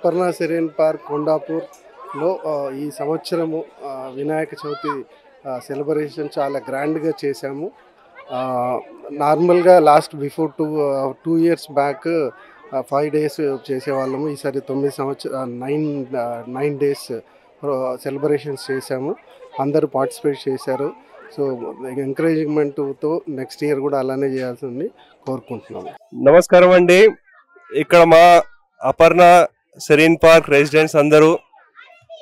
Aparna serene park కొండాపూర్లో ఈ సంవత్సరము Vinayaka Chavithi celebration చాలా గ్రాండ్గా చేశాము. నార్మల్గా last before 2 years back 5 days చేసేవాళ్ళము. ఈసారి 9 days సెలబ్రేషన్స్ చేశాము. అందరూ పార్టిసిపేట్ చేశారు. సో ఎంకరేజ్మెంట్తో నెక్స్ట్ ఇయర్ కూడా అలానే చేయాల్సింది కోరుకుంటున్నాము. నమస్కారం అండి. ఇక్కడ మా అపర్ణ సెరీన్ పార్క్ రెసిడెంట్స్ అందరూ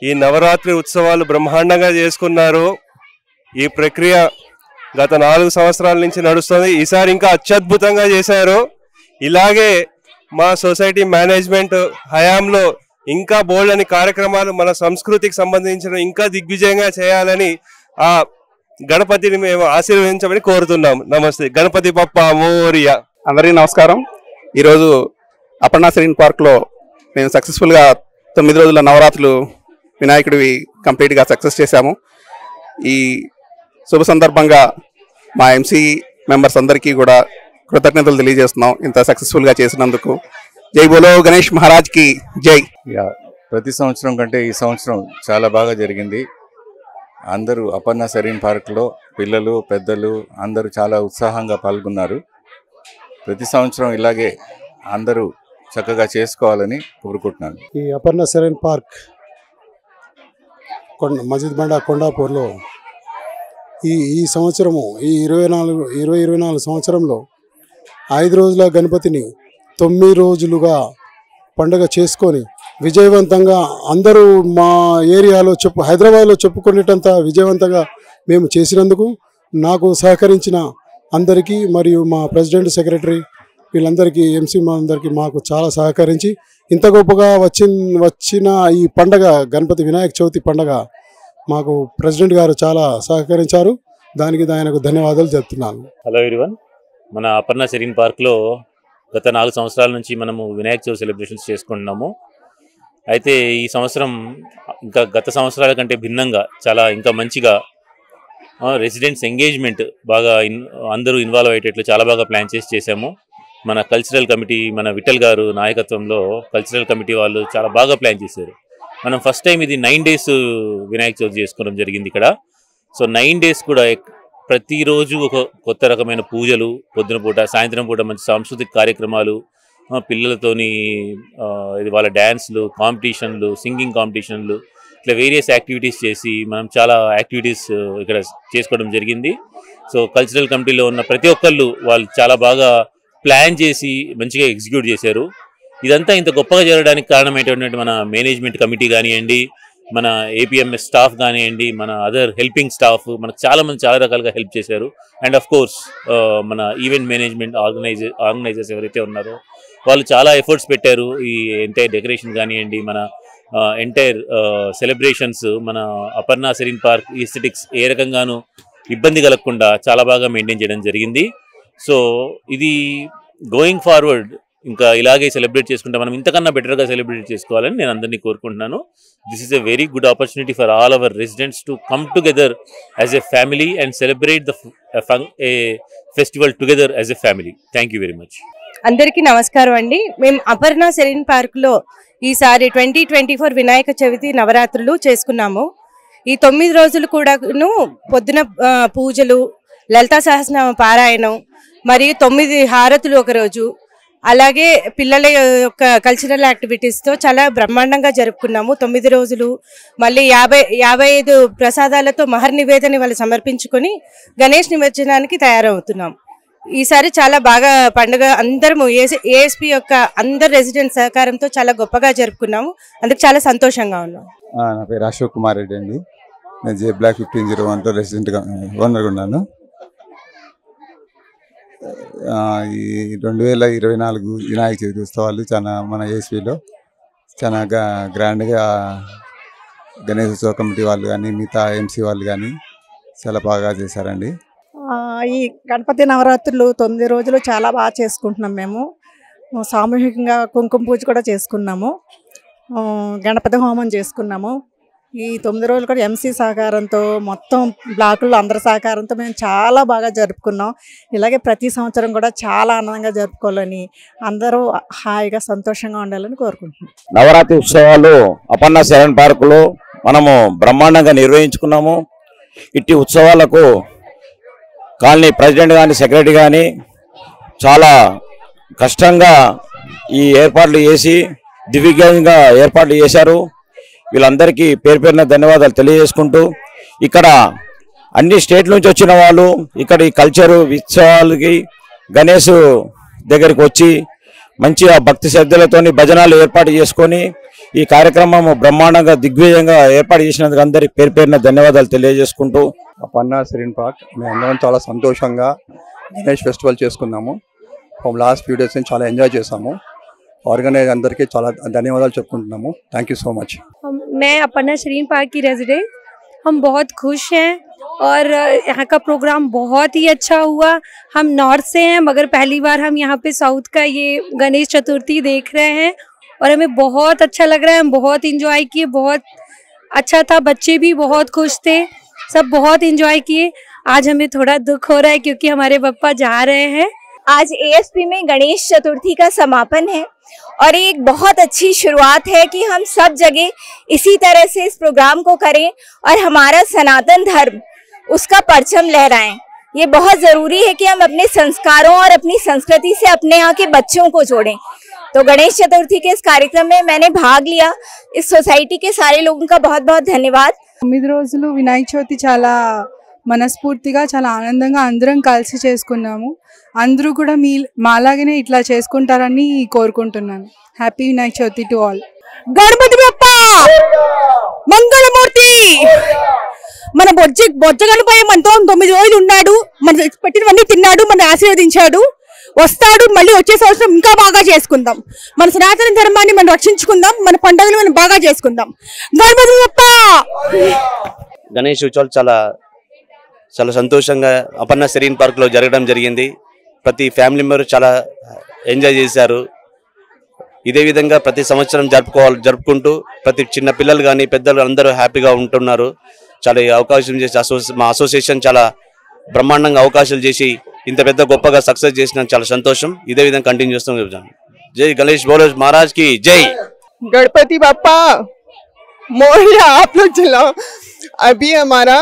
ఈ నవరాత్రి ఉత్సవాలు బ్రహ్మాండంగా చేసుకున్నారు. ఈ ప్రక్రియ గత 4 సంవత్సరాల నుంచి నడుస్తుంది. ఈసారి ఇంకా అత్యద్భుతంగా చేశారు. ఇలాగే మా సొసైటీ మేనేజ్మెంట్ హయాంలో ఇంకా బోల్డని కార్యక్రమాలు మన సంస్కృతికి సంబంధించిన ఇంకా దిగ్విజయంగా చేయాలని ఆ గణపతిని మేము ఆశీర్వదించమని కోరుతున్నాం. నమస్తే. గణపతి బప్పా మోరియా. అందరికీ నమస్కారం. ఈరోజు అపర్ణ సెరీన్ పార్క్లో మేము సక్సెస్ఫుల్గా 9 రోజుల నవరాత్రులు వినాయకుడివి కంప్లీట్గా సక్సెస్ చేశాము. ఈ శుభ సందర్భంగా మా ఎంసీ మెంబర్స్ అందరికీ కూడా కృతజ్ఞతలు తెలియజేస్తున్నాం ఇంత సక్సెస్ఫుల్గా చేసినందుకు. జై బోలో గణేష్ మహారాజ్కి జై. ప్రతి సంవత్సరం కంటే ఈ సంవత్సరం చాలా బాగా జరిగింది. అందరూ అపర్ణ సెరీన్ పార్క్లో పిల్లలు పెద్దలు అందరూ చాలా ఉత్సాహంగా పాల్గొన్నారు. ప్రతి సంవత్సరం ఇలాగే అందరూ చక్కగా చేసుకోవాలని కోరుకుంటున్నాను. ఈ అపర్ణ సెరీన్ పార్క్ మజీద్ బండ కొండాపూర్లో ఈ సంవత్సరము ఈ 2024 సంవత్సరంలో 5 రోజుల గణపతిని 9 రోజులుగా పండుగ చేసుకొని విజయవంతంగా అందరూ మా ఏరియాలో హైదరాబాద్లో చెప్పుకునేటంత విజయవంతంగా మేము చేసినందుకు నాకు సహకరించిన అందరికీ మరియు మా ప్రెసిడెంట్ సెక్రటరీ వీళ్ళందరికీ ఎంసీ అందరికీ మాకు చాలా సహకరించి ఇంత గొప్పగా వచ్చిన ఈ పండగ గణపతి వినాయక చవితి పండగ మాకు ప్రెసిడెంట్ గారు చాలా సహకరించారు. దానికి ఆయనకు ధన్యవాదాలు చెప్తున్నాను. Hello everyone. మన అపర్ణ సెరీన్ పార్క్లో గత 4 సంవత్సరాల నుంచి మనము వినాయక చవితి సెలబ్రేషన్స్ చేసుకుంటున్నాము. అయితే ఈ సంవత్సరం ఇంకా గత సంవత్సరాల కంటే భిన్నంగా చాలా ఇంకా మంచిగా రెసిడెంట్స్ ఎంగేజ్మెంట్ బాగా అందరూ ఇన్వాల్వ్ అయ్యేటట్లు చాలా బాగా ప్లాన్ చేసాము. మన కల్చరల్ కమిటీ మన విఠల్ గారు నాయకత్వంలో కల్చరల్ కమిటీ వాళ్ళు చాలా బాగా ప్లాన్ చేశారు. మనం ఫస్ట్ టైం ఇది 9 days వినాయక చవితి చేసుకోవడం జరిగింది ఇక్కడ. సో 9 days కూడా ప్రతిరోజు ఒక కొత్త రకమైన పూజలు, పొద్దున పూట సాయంత్రం పూట మంచి సాంస్కృతిక కార్యక్రమాలు, పిల్లలతోని ఇది వాళ్ళ డ్యాన్స్లు, కాంపిటీషన్లు, సింగింగ్ కాంపిటీషన్లు, ఇట్లా వేరియస్ యాక్టివిటీస్ చేసి మనం చాలా యాక్టివిటీస్ ఇక్కడ చేసుకోవడం జరిగింది. సో కల్చరల్ కమిటీలో ఉన్న ప్రతి ఒక్కళ్ళు వాళ్ళు చాలా బాగా ప్లాన్ చేసి మంచిగా ఎగ్జిక్యూట్ చేశారు. ఇదంతా ఇంత గొప్పగా జరగడానికి కారణమైనటువంటి మన మేనేజ్మెంట్ కమిటీ కానివ్వండి, మన ఏపీఎంఎస్ స్టాఫ్ కానివ్వండి, మన అదర్ హెల్పింగ్ స్టాఫ్ మనకు చాలా రకాలుగా హెల్ప్ చేశారు. అండ్ ఆఫ్ కోర్స్ మన ఈవెంట్ మేనేజ్మెంట్ ఆర్గనైజర్స్ ఎవరైతే ఉన్నారో వాళ్ళు చాలా ఎఫర్ట్స్ పెట్టారు. ఈ ఎంటైర్ డెకరేషన్ కానివ్వండి, మన ఎంటైర్ సెలబ్రేషన్స్, మన అపర్ణ సెరీన్ పార్క్ ఈస్థెటిక్స్ ఏ రకంగానూ ఇబ్బంది కలగకుండా చాలా బాగా మెయింటైన్ చేయడం జరిగింది. సో ఇది గోయింగ్ ఫార్వర్డ్ ఇంకా ఇలాగే సెలబ్రేట్ చేసుకుంటే మనం ఇంతకన్నా బెటర్గా సెలబ్రేట్ చేసుకోవాలని నేను అందరినీ కోరుకుంటున్నాను. This is a very good opportunity for all our residents to come together as a family and celebrate A festival together as a family. Thank you very much. అందరికీ నమస్కారం అండి. మేము అపర్ణ సెరీన్ పార్క్లో ఈసారి 2024 వినాయక చవితి నవరాత్రులు చేసుకున్నాము. ఈ 9 రోజులు కూడాను పొద్దున పూజలు, లలితా సహస్రనామ పారాయణం మరియు 9 హారతులు ఒకరోజు, అలాగే పిల్లల యొక్క కల్చరల్ యాక్టివిటీస్తో చాలా బ్రహ్మాండంగా జరుపుకున్నాము 9 రోజులు. మళ్ళీ 55 ప్రసాదాలతో మహర్ నివేదన వాళ్ళు సమర్పించుకొని గణేష్ నిమజ్జనానికి తయారవుతున్నాం. ఈసారి చాలా బాగా పండుగ అందరము ఏఎస్పీ యొక్క అందరు రెసిడెంట్ సహకారంతో చాలా గొప్పగా జరుపుకున్నాము. అందుకు చాలా సంతోషంగా ఉన్నాం. నా పేరు అశోక్ కుమార్ రెడ్డి అండి. నేను జే బ్లాక్ 1501లో రెసిడెంట్గా ఓనర్గా ఉన్నాను. ఈ 2024 వినాయక చవితి ఉత్సవాలు మన ఏఎస్పీలో చాలా గ్రాండ్గా గణేష్ ఉత్సవ కమిటీ వాళ్ళు కానీ మిగతా ఎంసీ వాళ్ళు కానీ చాలా బాగా చేశారండి. ఈ గణపతి నవరాత్రులు 9 రోజులు చాలా బాగా చేసుకుంటున్నాం. మేము సామూహికంగా కుంకుమ పూజ కూడా చేసుకున్నాము, గణపతి హోమం చేసుకున్నాము. ఈ 9 రోజులు కూడా ఎంసీ సహకారంతో మొత్తం బ్లాకుల్లో అందరి సహకారంతో మేము చాలా బాగా జరుపుకున్నాం. ఇలాగే ప్రతి సంవత్సరం కూడా చాలా ఆనందంగా జరుపుకోవాలని, అందరూ హాయిగా సంతోషంగా ఉండాలని కోరుకుంటున్నాం. నవరాత్రి ఉత్సవాలు అపర్ణ శరణ్ పార్కులో మనము బ్రహ్మాండంగా నిర్వహించుకున్నాము. ఇట్టి ఉత్సవాలకు కాలనీ ప్రెసిడెంట్ కానీ సెక్రటరీ కానీ చాలా కష్టంగా ఈ ఏర్పాట్లు చేసి దివ్యంగా ఏర్పాట్లు చేశారు. వీళ్ళందరికీ పేరు పేరున ధన్యవాదాలు తెలియజేసుకుంటూ, ఇక్కడ అన్ని స్టేట్ల నుంచి వచ్చిన వాళ్ళు ఇక్కడ ఈ కల్చరు ఉత్సవాలకి గణేష్ దగ్గరికి వచ్చి మంచిగా భక్తి శ్రద్ధలతోని భజనాలు ఏర్పాటు చేసుకొని ఈ కార్యక్రమం బ్రహ్మాండంగా దిగ్విజయంగా ఏర్పాటు చేసినందుకు అందరికి పేరు పేరున ధన్యవాదాలు తెలియజేసుకుంటూ, అపర్ణ సెరీన్ పార్క్ మేమందరం చాలా సంతోషంగా గణేష్ ఫెస్టివల్ చేసుకున్నాము. లాస్ట్ ఫ్యూ డేస్ నుంచి చాలా ఎంజాయ్ చేసాము. ऑर्गेनाइज अंदर के చాలా ధన్యవాదాలు చెప్పుకుంటున్నాము. Thank you so much. मैं अपना शरीन पार्क की रेजिडेंट, हम बहुत खुश हैं और यहाँ का प्रोग्राम बहुत ही अच्छा हुआ. हम नॉर्थ से हैं मगर पहली बार हम यहाँ पे साउथ का ये गणेश चतुर्थी देख रहे हैं और हमें बहुत अच्छा लग रहा है. हम बहुत इंजॉय किए, बहुत अच्छा था, बच्चे भी बहुत खुश थे, सब बहुत इंजॉय किए. आज हमें थोड़ा दुख हो रहा है क्योंकि हमारे पप्पा जा रहे हैं. आज एएसपी में गणेश चतुर्थी का समापन है और एक बहुत अच्छी शुरुआत है कि हम सब जगह इसी तरह से इस प्रोग्राम को करें और हमारा सनातन धर्म उसका परचम लहराएं. ये बहुत ज़रूरी है कि हम अपने संस्कारों और अपनी संस्कृति से अपने यहाँ के बच्चों को जोड़ें. तो गणेश चतुर्थी के इस कार्यक्रम में मैंने भाग लिया. इस सोसाइटी के सारे लोगों का बहुत बहुत धन्यवाद. 9 రోజులు వినాయక చవితి చాలా మనస్ఫూర్తిగా చాలా ఆనందంగా అందరం కలిసి చేసుకున్నాము. అందరూ కూడా మాలాగానే ఇట్లా చేసుకుంటారని కోరుకుంటున్నాను. Happy Vinayaka Chavithi to all. Ganapati Bappa Mangalamurthi మన బొజ్జ గణపయ్య మనతో 9 రోజులు ఉన్నాడు. మన పెట్టినవన్నీ తిన్నాడు, మన ఆశీర్వదించాడు. వస్తాడు, మళ్ళీ వచ్చే సంవత్సరం ఇంకా బాగా చేసుకుందాం. మన సనాతన ధర్మాన్ని మనం రక్షించుకుందాం, మన పండుగలు మనం బాగా చేసుకుందాం. గణపతి బప్ప. గణేష్ ఉత్సవాలు చాలా సంతోషంగా అపర్ణ సెరీన్ పార్క్లో జరగడం జరిగింది. ప్రతి ఫ్యామిలీ మెంబర్ చాలా ఎంజాయ్ చేశారు. ఇదే విధంగా ప్రతి సంవత్సరం జరుపుకుంటూ ప్రతి చిన్న పిల్లలు కానీ పెద్దలు అందరూ హ్యాపీగా ఉంటున్నారు. చాలా అవకాశం చేసి మా అసోసియేషన్ చాలా బ్రహ్మాండంగా అవకాశాలు చేసి ఇంత పెద్ద గొప్పగా సక్సెస్ చేసిన చాలా సంతోషం. ఇదే విధంగా కంటిన్యూ చేస్తాం. జై గణేష్ బోలో महाराज की जय. गणपति बापा मोरया. आप लोग चलाओ. अभी हमारा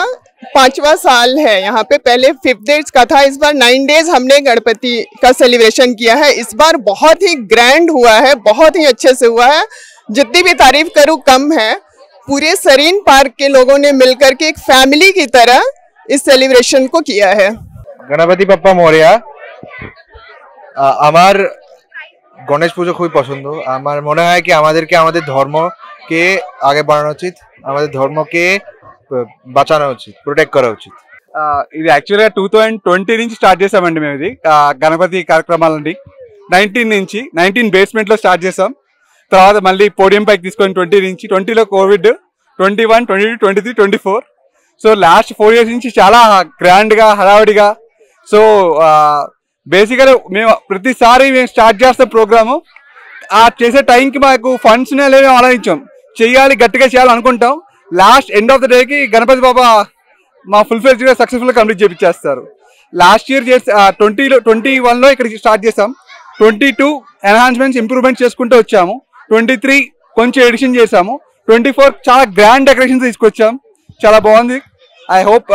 5वां साल है यहाँ पे. पहले 5 डेज का था, इस बार 9 डेज हमने गणपति का सेलिब्रेशन किया है. इस बार बहुत ही ग्रैंड हुआ है, बहुत ही अच्छे से हुआ है. जितनी भी तारीफ करूँ कम है. पूरे सरीन पार्क के लोगों ने मिलकर के एक फैमिली की तरह इस सेलिब्रेशन को किया है. गणपति बाप्पा मोरया. আমার গণেশ পুজো খুবই পছন্দ. আমার মনে হয় কি আমাদেরকে আমাদের ধর্মকে আগে বাড়ানো উচিত, আমাদের ধর্মকে বাঁচানো উচিত, ప్రొటెక్ట్ করা ఉచిత. ఇది యాక్చువల్గా 2020 నుంచి స్టార్ట్ చేసామండి మేము. ఇది గణపతి కార్యక్రమాలండి 19 బేస్మెంట్లో స్టార్ట్ చేసాం. తర్వాత మళ్ళీ పోడియం పైకి తీసుకొని 20 నుంచి, 20లో కోవిడ్, 21, 22, 23, 24. సో లాస్ట్ 4 years నుంచి చాలా గ్రాండ్గా హడావుడిగా. సో బేసిక్గా మేము ప్రతిసారి మేము స్టార్ట్ చేస్తాం ప్రోగ్రాము. ఆ చేసే టైంకి మాకు ఫండ్స్ అనేవి ఆలోచించాం, చేయాలి గట్టిగా చేయాలి అనుకుంటాం. లాస్ట్ ఎండ్ ఆఫ్ ద డేకి గణపతి బాబా మా ఫుల్ఫిల్గా సక్సెస్ఫుల్గా కంప్లీట్ చేయించేస్తారు. లాస్ట్ ఇయర్ 21లో ఇక్కడికి స్టార్ట్ చేసాం. 22 ఎన్హాన్స్మెంట్స్ ఇంప్రూవ్మెంట్ చేసుకుంటూ వచ్చాము. 23 కొంచెం ఎడిషన్ చేసాము. 24 చాలా గ్రాండ్ డెకరేషన్ తీసుకొచ్చాం. చాలా బాగుంది. ఐ హోప్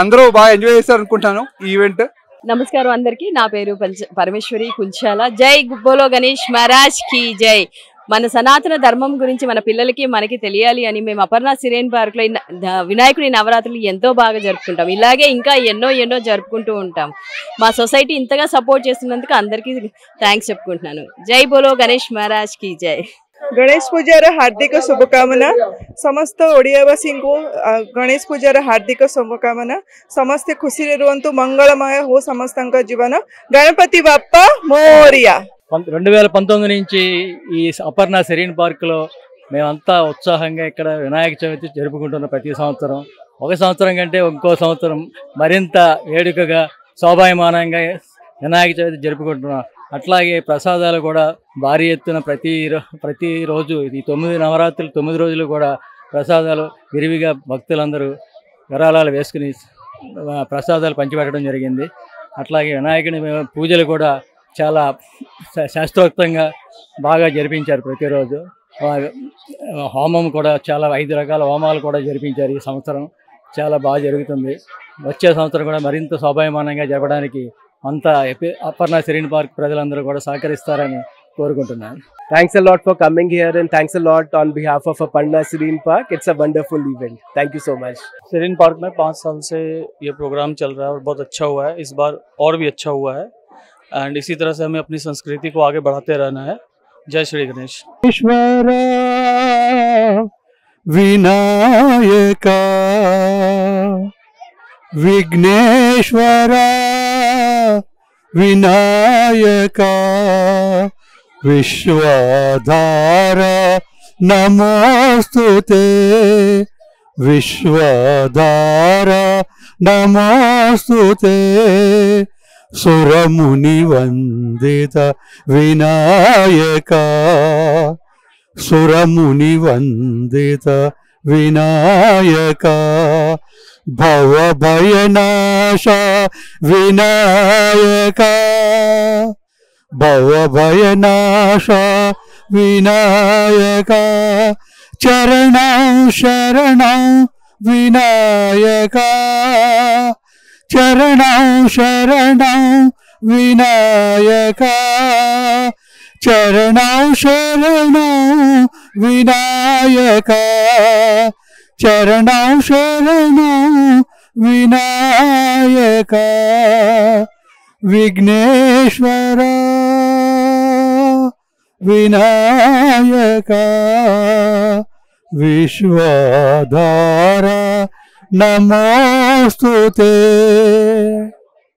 అందరూ బాగా ఎంజాయ్ చేస్తారు అనుకుంటాను ఈ ఈవెంట్. నమస్కారం అందరికీ. నా పేరు పరమేశ్వరి కుంచాల. జై బోలో గణేష్ మహారాజ్ కి జై. మన సనాతన ధర్మం గురించి మన పిల్లలకి మనకి తెలియాలి అని మేము అపర్ణ సెరీన్ పార్క్లో వినాయకుడి నవరాత్రులు ఎంతో బాగా జరుపుకుంటాం. ఇలాగే ఇంకా ఎన్నో జరుపుకుంటూ ఉంటాం. మా సొసైటీ ఇంతగా సపోర్ట్ చేస్తున్నందుకు అందరికీ థ్యాంక్స్ చెప్పుకుంటున్నాను. జై బోలో గణేష్ మహారాజ్ కి జై. गणेश पूजार हार्दिक शुभकामना. समस्त ओडियावासी को गणेश पूजार हार्दिक शुभकामना. समस्ते खुशी रुहतु, मंगलमय हो समस्त जीवन. गणपति बाप्पा मोरिया. 2019 నుంచి ఈ అపర్ణ సెరీన్ పార్క్లో మేమంతా ఉత్సాహంగా ఇక్కడ వినాయక చవితి జరుపుకుంటున్న ప్రతి సంవత్సరం. ఒక సంవత్సరం కంటే ఇంకో సంవత్సరం మరింత వేడుకగా శోభాయమానంగా వినాయక చవితి జరుపుకుంటున్నాం. అట్లాగే ప్రసాదాలు కూడా భారీ ఎత్తున ప్రతిరోజు ఈ 9 నవరాత్రులు 9 రోజులు కూడా ప్రసాదాలు విరివిగా భక్తులందరూ విరాళాలు వేసుకుని ప్రసాదాలు పంచిపెట్టడం జరిగింది. అట్లాగే వినాయకుని పూజలు కూడా చాలా శాస్త్రోక్తంగా బాగా జరిపించారు. ప్రతిరోజు హోమం కూడా చాలా 5 రకాల హోమాలు కూడా జరిపించారు. ఈ సంవత్సరం చాలా బాగా జరుగుతుంది. వచ్చే సంవత్సరం కూడా మరింత శోభాయమానంగా జరపడానికి అంతా అపర్ణ సెరీన్ పార్క్ ప్రజలందరూ కూడా సహకరిస్తారని కోరుకుంటున్నాను. Thanks a lot for coming here and thanks a lot on behalf of Aparna Serene Park. It's a wonderful event. Thank you so much. Serine park में 5 साल से ये प्रोग्राम चल रहा है और बहुत अच्छा हुआ है. इस बार और भी अच्छा हुआ है एंड इसी तरह से हमें अपनी संस्कृति को आगे बढ़ाते रहना है. जय श्री गणेश. ईश्वर विनायक विघ्नेश्वर विनायक विश्वाधार नमोस्तुते विश्वाधार नमोस्तुते सुरमुनि वंदित विनायक सुरमुनि वंदित विनायक भवभयनाश विनायक भवभयनाश विनायक चरणं शरणं विनायक चरणं शरणं विनायक चरणं शरणं विनायक चरणं शरणं विनायक विघ्नेश्वर विनायक विश्वाधार नमोस्तुते.